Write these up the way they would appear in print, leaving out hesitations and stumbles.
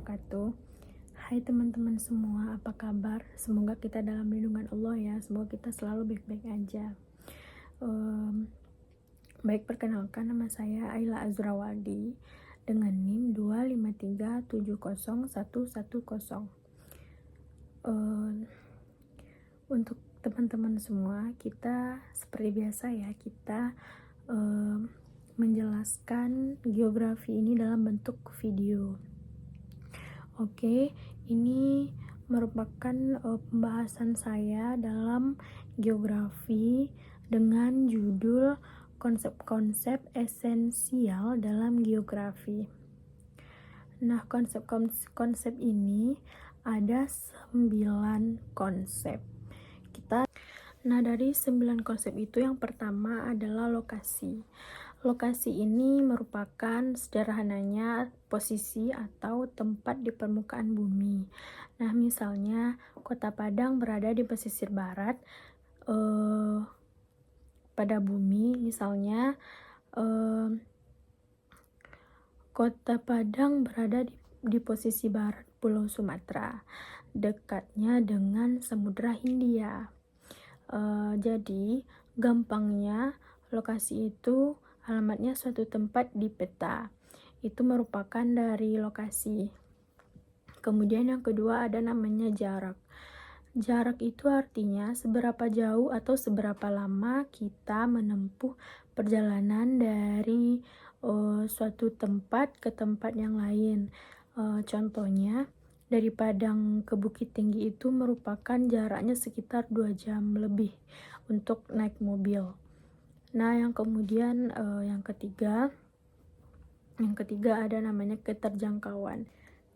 wabarakatuh. Hai teman-teman semua, apa kabar? Semoga kita dalam lindungan Allah ya. Semoga kita selalu baik-baik aja. Baik, perkenalkan, nama saya Ayla Azrawadi dengan NIM 253701110. Untuk teman-teman semua, kita seperti biasa ya, kita menjelaskan geografi ini dalam bentuk video. Oke, ini merupakan pembahasan saya dalam geografi dengan judul konsep-konsep esensial dalam geografi. Nah, konsep-konsep ini ada 9 konsep. Nah, dari 9 konsep itu yang pertama adalah lokasi. Lokasi ini merupakan sederhananya posisi atau tempat di permukaan bumi. Nah, misalnya Kota Padang berada di pesisir barat pada bumi. Misalnya Kota Padang berada di posisi barat Pulau Sumatera, dekatnya dengan Samudra Hindia. Jadi gampangnya lokasi itu alamatnya suatu tempat di peta, itu merupakan dari lokasi. Kemudian yang kedua ada namanya jarak. Jarak itu artinya seberapa jauh atau seberapa lama kita menempuh perjalanan dari suatu tempat ke tempat yang lain. Contohnya dari Padang ke Bukit Tinggi itu merupakan jaraknya sekitar 2 jam lebih untuk naik mobil. Nah, yang kemudian yang ketiga ada namanya keterjangkauan.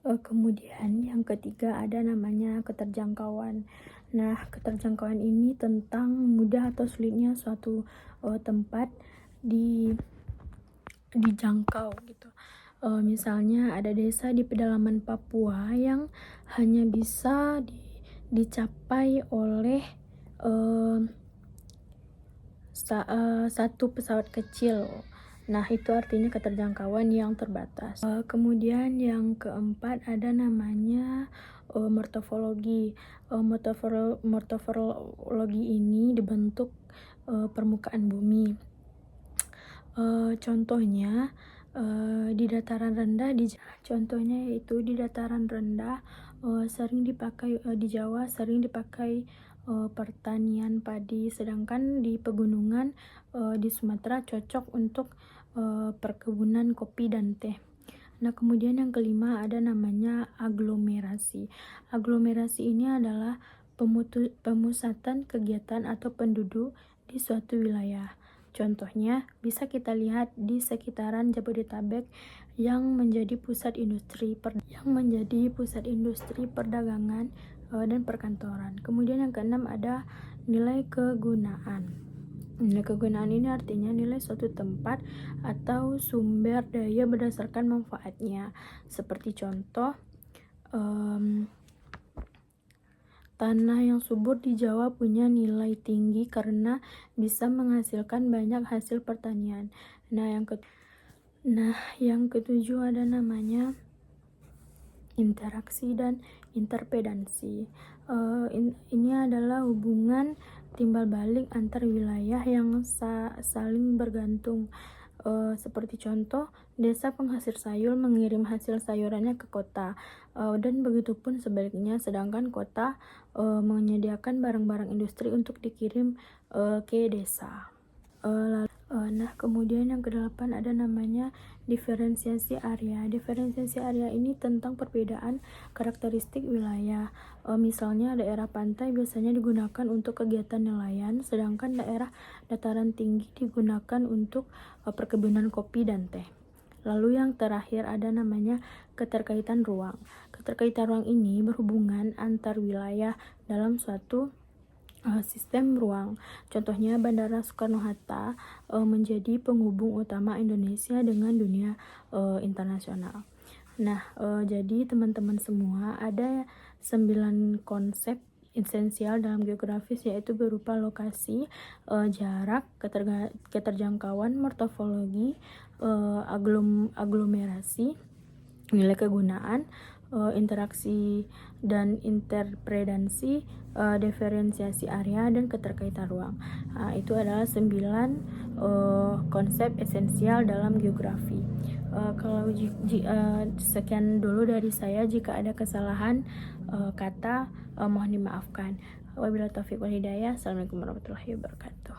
Kemudian yang ketiga ada namanya keterjangkauan. Nah, keterjangkauan ini tentang mudah atau sulitnya suatu tempat dijangkau gitu. Misalnya ada desa di pedalaman Papua yang hanya bisa dicapai oleh satu pesawat kecil. Nah, itu artinya keterjangkauan yang terbatas. Kemudian yang keempat ada namanya morfologi. Morfologi ini dibentuk permukaan bumi. Contohnya di dataran rendah contohnya yaitu di dataran rendah sering dipakai di Jawa sering dipakai pertanian padi, sedangkan di pegunungan di Sumatera cocok untuk perkebunan kopi dan teh. Nah, kemudian yang kelima ada namanya aglomerasi. Aglomerasi ini adalah pemusatan kegiatan atau penduduk di suatu wilayah. Contohnya bisa kita lihat di sekitaran Jabodetabek yang menjadi pusat industri perdagangan dan perkantoran. Kemudian yang keenam ada nilai kegunaan. Nilai kegunaan ini artinya nilai suatu tempat atau sumber daya berdasarkan manfaatnya. Seperti contoh tanah yang subur di Jawa punya nilai tinggi karena bisa menghasilkan banyak hasil pertanian. Nah, yang ketujuh ada namanya interaksi dan interpedansi. Ini adalah hubungan timbal balik antar wilayah yang saling bergantung. Seperti contoh, desa penghasil sayur mengirim hasil sayurannya ke kota, dan begitupun sebaliknya, sedangkan kota menyediakan barang-barang industri untuk dikirim ke desa. Nah, kemudian yang kedelapan ada namanya diferensiasi area. Diferensiasi area ini tentang perbedaan karakteristik wilayah. Misalnya daerah pantai biasanya digunakan untuk kegiatan nelayan, sedangkan daerah dataran tinggi digunakan untuk perkebunan kopi dan teh. Lalu yang terakhir ada namanya keterkaitan ruang. Keterkaitan ruang ini berhubungan antar wilayah dalam suatu sistem ruang. Contohnya Bandara Soekarno-Hatta menjadi penghubung utama Indonesia dengan dunia internasional. Nah, jadi teman-teman semua ada 9 konsep esensial dalam geografis, yaitu berupa lokasi, jarak, keterjangkauan, morfologi, aglomerasi, nilai kegunaan, interaksi dan interpretasi, diferensiasi area, dan keterkaitan ruang. Itu adalah 9 konsep esensial dalam geografi. Kalau sekian dulu dari saya. Jika ada kesalahan kata, mohon dimaafkan. Wabillahi taufiq wal hidayah. Assalamualaikum warahmatullahi wabarakatuh.